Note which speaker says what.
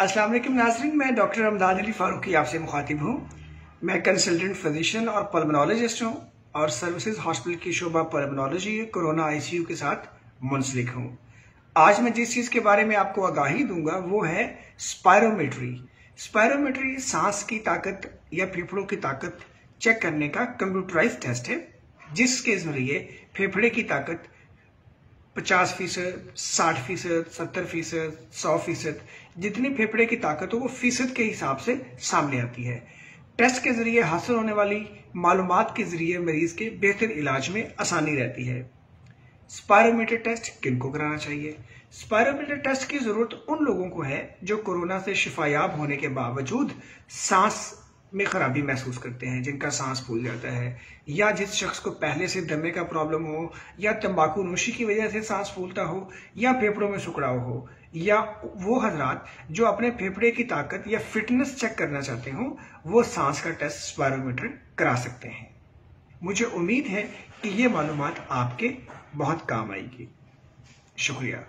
Speaker 1: अस्सलाम वालेकुम नाज़रीन, मैं डॉक्टर अमदाद अली फारूकी आपसे मुखातिब हूँ। मैं कंसल्टेंट फिजिशियन और पल्मोनोलॉजिस्ट हूँ और सर्विसेज हॉस्पिटल की शोबा पल्मोनोलॉजी कोरोना आईसीयू के साथ मुंसलिक हूँ। आज मैं जिस चीज़ के बारे में आपको आगाही दूंगा वो है स्पायरोमेट्री। स्पायरोमेट्री सांस की ताकत या फेफड़ों की ताकत चेक करने का कंप्यूटराइज टेस्ट है, जिसके जरिए फेफड़े की ताकत 50%, 60%, 70%, 100%, जितनी फेफड़े की ताकत हो वो फीसद के हिसाब से सामने आती है। टेस्ट के जरिए हासिल होने वाली मालूमात के जरिए मरीज के बेहतर इलाज में आसानी रहती है। स्पायरोमीटर टेस्ट किनको कराना चाहिए? स्पायरोमीटर टेस्ट की जरूरत उन लोगों को है जो कोरोना से शिफायाब होने के बावजूद सांस में खराबी महसूस करते हैं, जिनका सांस फूल जाता है, या जिस शख्स को पहले से दमे का प्रॉब्लम हो, या तंबाकू नोशी की वजह से सांस फूलता हो, या फेफड़ों में सुकड़ाव हो, या वो हजरात जो अपने फेफड़े की ताकत या फिटनेस चेक करना चाहते हो, वो सांस का टेस्ट स्पायरोमीटर करा सकते हैं। मुझे उम्मीद है कि ये मालूमात आपके बहुत काम आएगी। शुक्रिया।